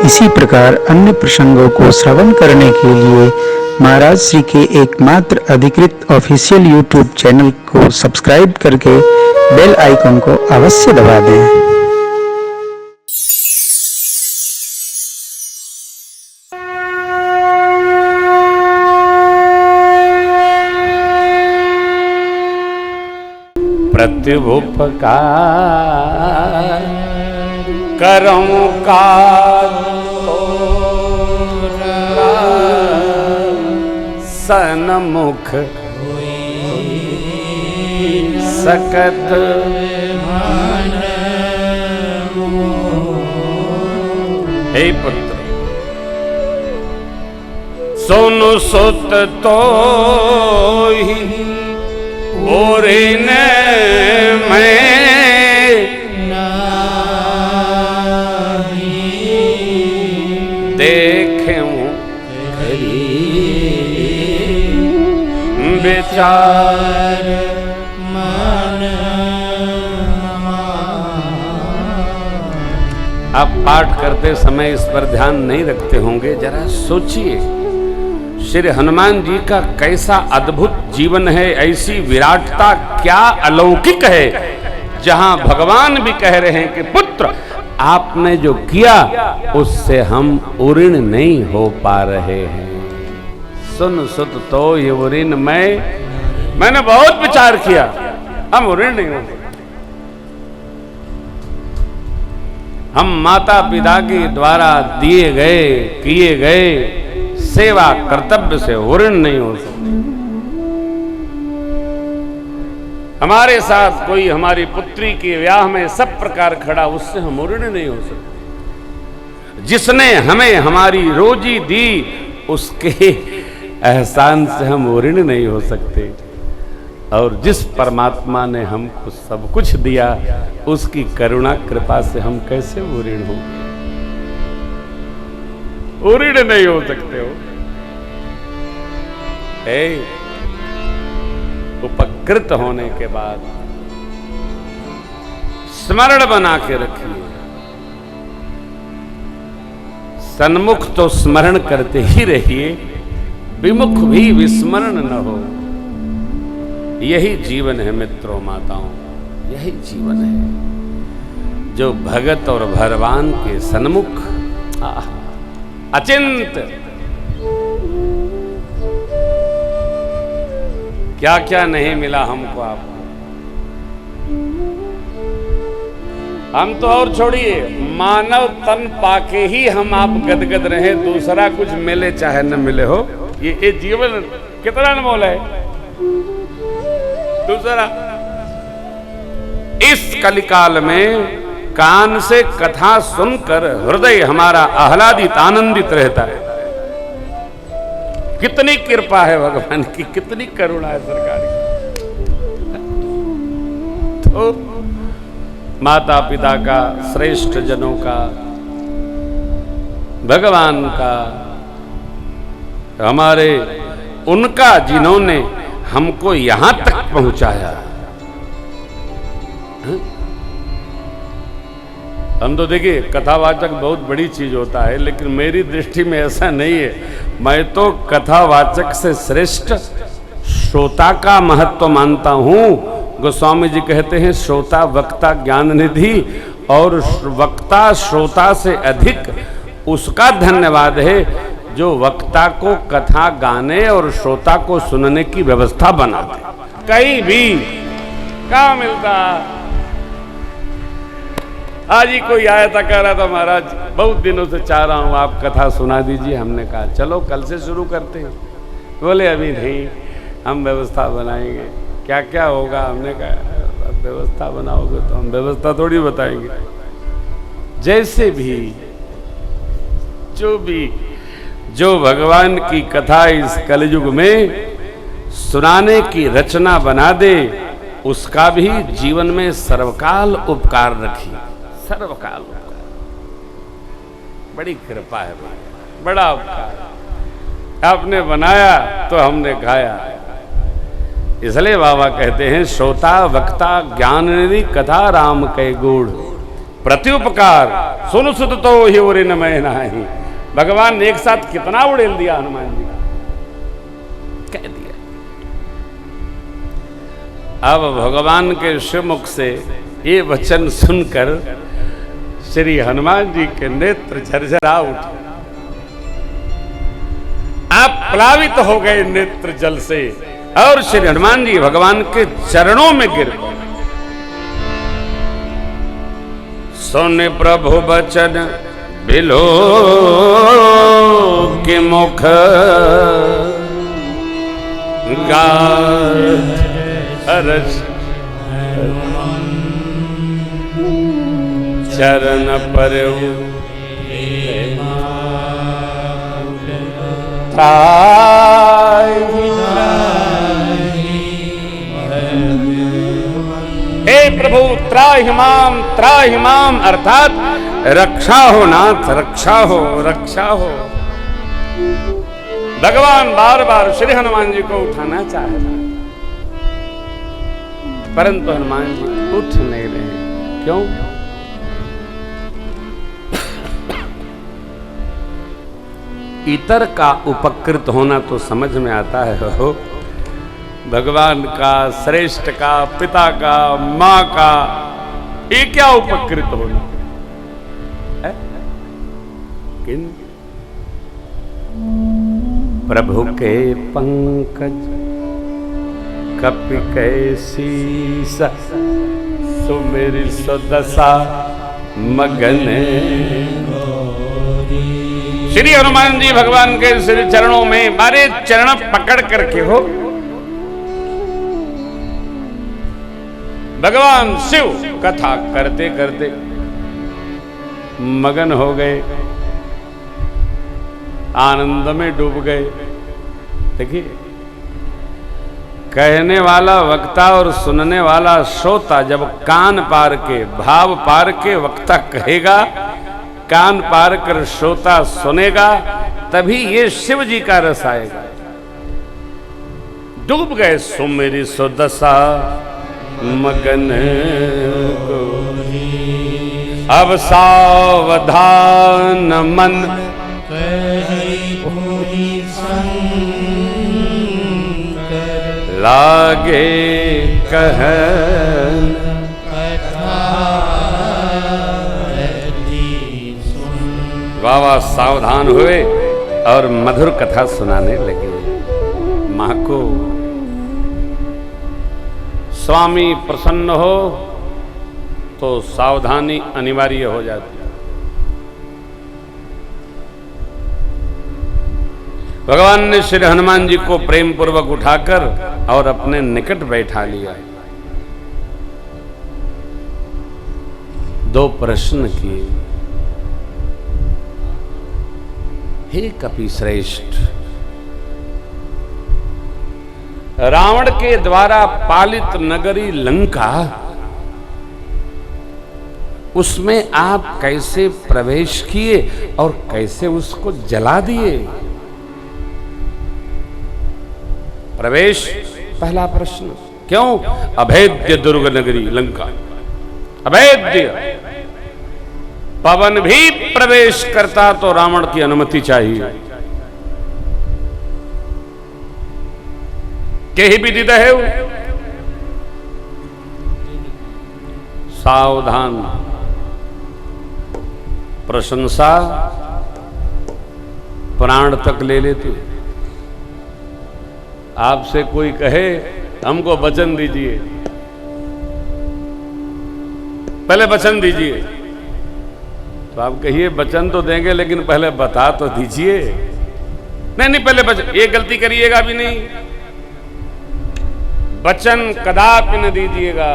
इसी प्रकार अन्य प्रसंगों को श्रवण करने के लिए महाराज श्री के एकमात्र अधिकृत ऑफिशियल यूट्यूब चैनल को सब्सक्राइब करके बेल आइकन को अवश्य दबा दें। प्रत्युपकार करऊं का सन्मुख सकत हे पुत्र सोनु सुत तो ही ओरे ने विचार मन। आप पाठ करते समय इस पर ध्यान नहीं रखते होंगे, जरा सोचिए श्री हनुमान जी का कैसा अद्भुत जीवन है, ऐसी विराटता क्या अलौकिक है, जहां भगवान भी कह रहे हैं कि पुत्र आपने जो किया उससे हम उऋण नहीं हो पा रहे हैं। सुन सुत तो ये उऋण मैंने बहुत विचार किया, हम उऋण नहीं हो। हम माता पिता के द्वारा दिए गए किए गए सेवा कर्तव्य से उऋण नहीं हो सकते। हमारे साथ कोई हमारी पुत्री के ब्याह में सब प्रकार खड़ा, उससे हम उऋण नहीं हो सकते। जिसने हमें हमारी रोजी दी उसके एहसान से हम ऋणी नहीं हो सकते, और जिस परमात्मा ने हमको सब कुछ दिया उसकी करुणा कृपा से हम कैसे ऋणी हो, ऋणी नहीं हो सकते हो। उपकृत होने के बाद स्मरण बना के रखिए, सन्मुख तो स्मरण करते ही रहिए, विमुख भी विस्मरण न हो। यही जीवन है मित्रों माताओं, यही जीवन है जो भगत और भगवान के सन्मुख अचिंत क्या क्या नहीं मिला हमको आपको। हम तो और छोड़िए, मानव तन पाके ही हम आप गदगद रहे, दूसरा कुछ मिले चाहे न मिले हो। ये जीवन कितना अनमोल है। दूसरा, इस कलिकाल में कान से कथा सुनकर हृदय हमारा आह्लादित आनंदित रहता है। कितनी कृपा है भगवान की, कितनी करुणा है सरकार की। तो माता पिता का, श्रेष्ठ जनों का, भगवान का, हमारे उनका जिन्होंने हमको यहां तक पहुंचाया। हम तो देखिए कथावाचक बहुत बड़ी चीज होता है, लेकिन मेरी दृष्टि में ऐसा नहीं है। मैं तो कथावाचक से श्रेष्ठ श्रोता का महत्व मानता हूं। गोस्वामी जी कहते हैं श्रोता वक्ता ज्ञान निधि, और वक्ता श्रोता से अधिक उसका धन्यवाद है जो वक्ता को कथा गाने और श्रोता को सुनने की व्यवस्था बना दे। कहीं भी कहाँ मिलता। आज ही कोई आया था, कह रहा था महाराज बहुत दिनों से चाह रहा हूँ आप कथा सुना दीजिए। हमने कहा चलो कल से शुरू करते हैं। बोले अभी नहीं, हम व्यवस्था बनाएंगे। क्या क्या होगा? हमने कहा व्यवस्था बनाओगे तो हम व्यवस्था थोड़ी बताएंगे। जैसे भी जो भगवान की कथा इस कलयुग में सुनाने की रचना बना दे, उसका भी जीवन में सर्वकाल उपकार रखी। सर्वकाल उपकार, बड़ी कृपा है, बड़ा उपकार। आपने बनाया तो हमने गाया। इसलिए बाबा कहते हैं श्रोता वक्ता ज्ञान निधि कथा राम कै गूढ़, प्रत्युपकार सुन सुत तो ही उरे न मैं नाही। भगवान ने एक साथ कितना उड़ेल दिया हनुमान जी का, कह दिया। अब भगवान के श्रीमुख से ये वचन सुनकर श्री हनुमान जी के नेत्र झरझरा उठे, आप प्लावित हो गए नेत्र जल से, और श्री हनुमान जी भगवान के चरणों में गिर पड़े। सुन प्रभु बचन बिलो के मुख गाथ हरस चरण पर हे प्रभु त्राहि माम, अर्थात रक्षा हो नाथ, रक्षा हो, रक्षा हो। भगवान बार बार श्री हनुमान जी को उठाना चाह रहा, परंतु हनुमान जी उठ नहीं रहे। क्यों? इतर का उपकृत होना तो समझ में आता है, हो भगवान का, श्रेष्ठ का, पिता का, मां का, ये क्या उपकृत होना है? किन प्रभु के पंकज कपि कैसी सुमेरी सुदशा मगन। श्री हनुमान जी भगवान के श्री चरणों में बारे चरण पकड़ करके हो भगवान शिव कथा करते करते मगन हो गए, आनंद में डूब गए। देखिए, कहने वाला वक्ता और सुनने वाला श्रोता जब कान पार के, भाव पार के वक्ता कहेगा, कान पार कर श्रोता सुनेगा, तभी ये शिव जी का रस आएगा। डूब गए सुमेरी सुदशा मगन को, अब सावधान मन लागे कहन। बाबा सावधान हुए और मधुर कथा सुनाने लगे। मां को स्वामी प्रसन्न हो तो सावधानी अनिवार्य हो जाती है। भगवान ने श्री हनुमान जी को प्रेम पूर्वक उठाकर और अपने निकट बैठा लिया। दो प्रश्न किए। हे कपि श्रेष्ठ, रावण के द्वारा पालित नगरी लंका, उसमें आप कैसे प्रवेश किए और कैसे उसको जला दिए? प्रवेश पहला प्रश्न। क्यों? अभेद्य दुर्ग नगरी लंका, अभेद्य। पवन भी प्रवेश करता तो रावण की अनुमति चाहिए। के ही विदित है वो? सावधान। प्रशंसा प्राण तक ले लेती। आपसे कोई कहे हमको वचन दीजिए, पहले वचन दीजिए, तो आप कहिए वचन तो देंगे लेकिन पहले बता तो दीजिए। नहीं, पहले वचन, ये गलती करिएगा भी नहीं, वचन कदापि न दीजिएगा।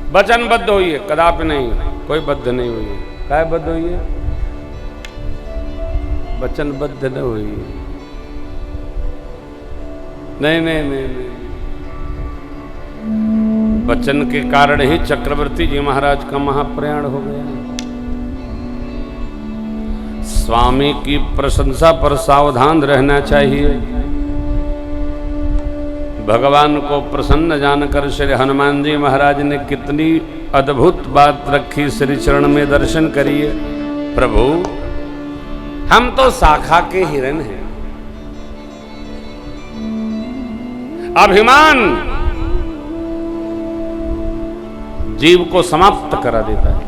वचनबद्ध होइए, कदापि नहीं, कोई बद्ध नहीं हुई। काय बद्ध हुई है? वचनबद्ध न हुई। नहीं नहीं नहीं नहीं, वचन के कारण ही चक्रवर्ती जी महाराज का महाप्रयाण हो गया। स्वामी की प्रशंसा पर सावधान रहना चाहिए। भगवान को प्रसन्न जानकर श्री हनुमान जी महाराज ने कितनी अद्भुत बात रखी, श्री चरण में दर्शन करिए। प्रभु हम तो शाखा के हिरण हैं, अभिमान जीव को समाप्त करा देता है।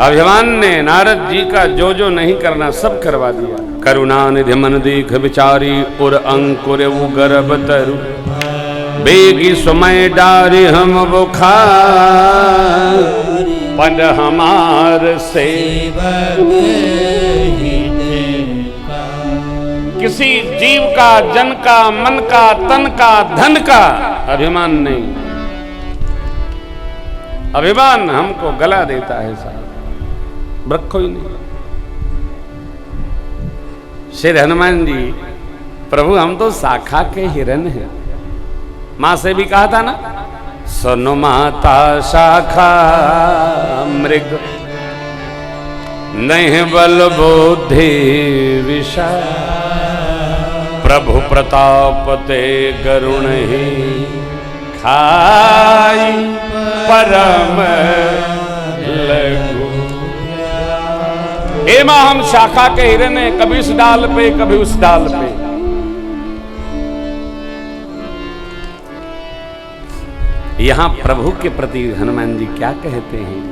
अभिमान ने नारद जी का जो जो नहीं करना सब करवा दिया। करुणा निधि मन दीख विचारी और अंकुर गर्भ तरु, बेगी समय डारी हम बुखा पद हमार सेवक। किसी जीव का, जन का, मन का, तन का, धन का अभिमान नहीं। अभिमान हमको गला देता है साहब, रखो ही नहीं। श्री हनुमान जी, प्रभु हम तो शाखा के हिरण हैं। मां से भी कहा था ना, सुनो माता शाखा मृग, नहीं बल बुद्धि विषय, प्रभु प्रताप ते गरुण ही खाई परम लघु। हे मां हम शाखा के हिरण हैं, कभी इस डाल पे कभी उस डाल पे। यहां प्रभु के प्रति हनुमान जी क्या कहते हैं?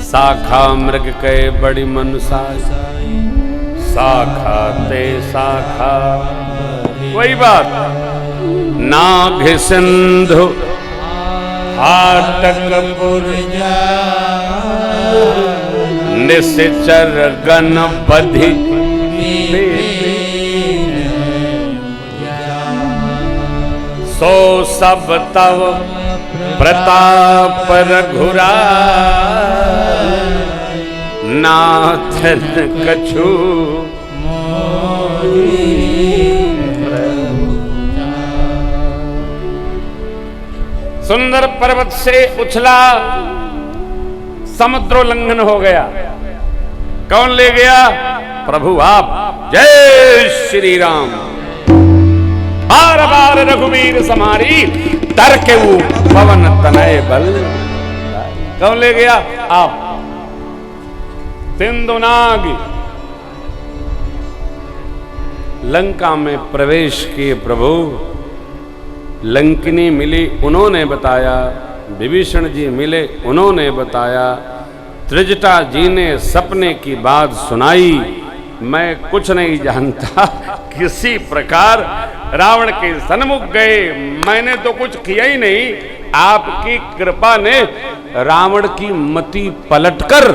शाखा मृग के बड़ी मनसाई, शाखा ते शाखा। वही बात, नाग सिंधु हाटकपुर निश्चर गणपति, सो सब तव प्रताप रघुरा, नाथन कछु सुंदर पर्वत से उछला, समुद्रोल्लंघन हो गया। कौन ले गया? प्रभु आप। जय श्री राम। बार बार रघुवीर समारी, तर के वो पवन तनय बल। कौन ले गया? आप। सिंधुनाग लंका में प्रवेश किए प्रभु। लंकिनी मिली, उन्होंने बताया। विभीषण जी मिले, उन्होंने बताया। त्रिजटा जी ने सपने की बात सुनाई। मैं कुछ नहीं जानता, किसी प्रकार रावण के सन्मुख गए। मैंने तो कुछ किया ही नहीं, आपकी कृपा ने रावण की मति पलटकर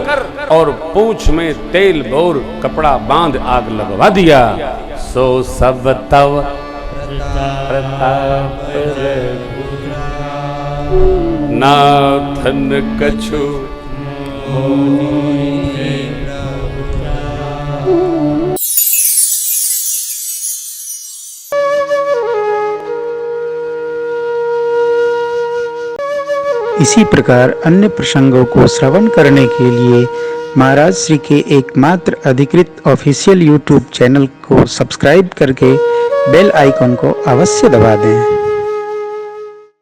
और पूंछ में तेल बोर कपड़ा बांध आग लगवा दिया। सो सब तव प्रताप नाथन कछु। इसी प्रकार अन्य प्रसंगों को श्रवण करने के लिए महाराज श्री के एकमात्र अधिकृत ऑफिशियल YouTube चैनल को सब्सक्राइब करके बेल आइकन को अवश्य दबा दें।